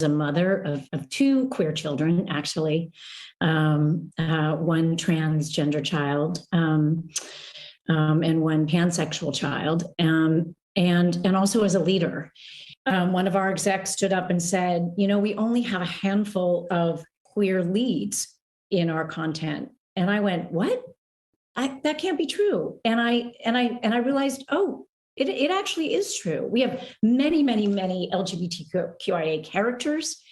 a mother of two queer children, actually, one transgender child and one pansexual child, and also as a leader. One of our execs stood up and said, you know, we only have a handful of queer leads in our content. And I went, what? That can't be true. And I realized, oh, it actually is true. We have many, many, many LGBTQIA characters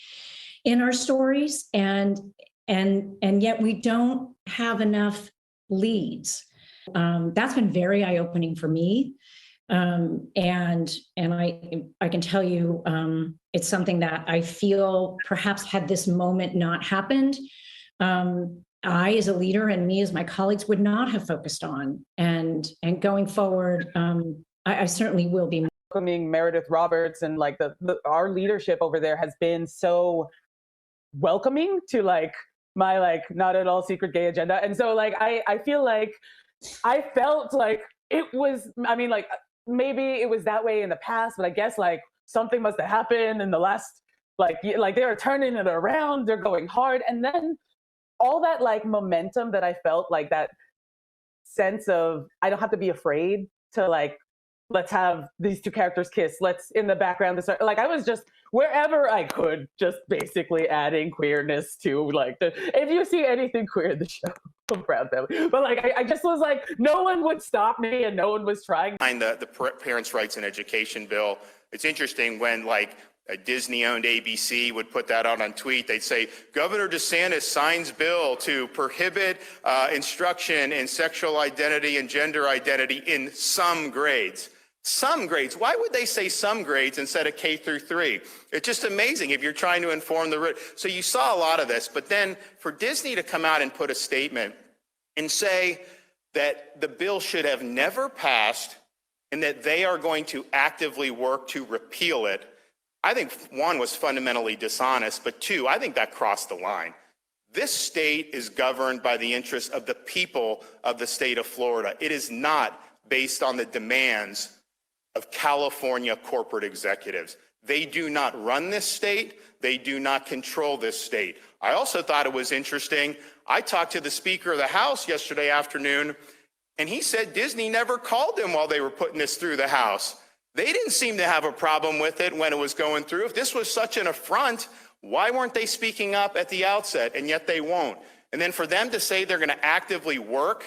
in our stories, and yet we don't have enough leads. That's been very eye-opening for me. And I can tell you, it's something that I feel perhaps had this moment not happened, I, as a leader, and me as my colleagues, would not have focused on. And going forward, I certainly will be. Welcoming Meredith Roberts, and like our leadership over there has been so welcoming to like my like not at all secret gay agenda. And so like I feel like I felt like it was, I mean, like maybe it was that way in the past, but I guess like something must have happened in the last like they're turning it around, they're going hard. And then all that like momentum that I felt, like that sense of I don't have to be afraid to like, let's have these two characters kiss, let's in the background to start, like I was just wherever I could just basically adding queerness to like if you see anything queer in the show, I'm proud family. But like I just was like, no one would stop me and no one was trying. Behind the Parents' Rights in Education bill, it's interesting when like a Disney-owned ABC would put that out on tweet. They'd say, Governor DeSantis signs bill to prohibit instruction in sexual identity and gender identity in some grades. Some grades. Why would they say some grades instead of K through 3? It's just amazing if you're trying to inform the. So you saw a lot of this, but then for Disney to come out and put a statement and say that the bill should have never passed and that they are going to actively work to repeal it, I think one was fundamentally dishonest, but two, I think that crossed the line. This state is governed by the interests of the people of the state of Florida. It is not based on the demands of California corporate executives. They do not run this state. They do not control this state. I also thought it was interesting. I talked to the Speaker of the House yesterday afternoon, and he said Disney never called him while they were putting this through the House. They didn't seem to have a problem with it when it was going through. If this was such an affront, why weren't they speaking up at the outset? And yet they won't. And then for them to say they're going to actively work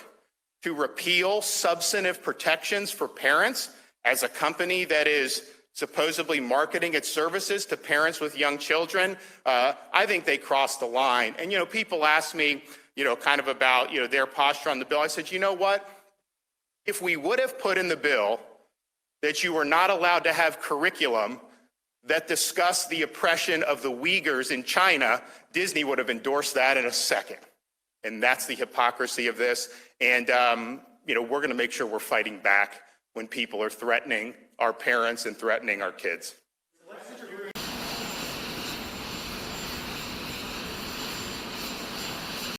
to repeal substantive protections for parents as a company that is supposedly marketing its services to parents with young children, I think they crossed the line. And, you know, people ask me, you know, kind of about, you know, their posture on the bill. I said, you know what? If we would have put in the bill that you were not allowed to have curriculum that discussed the oppression of the Uyghurs in China, Disney would have endorsed that in a second. And that's the hypocrisy of this. And, you know, we're going to make sure we're fighting back when people are threatening our parents and threatening our kids.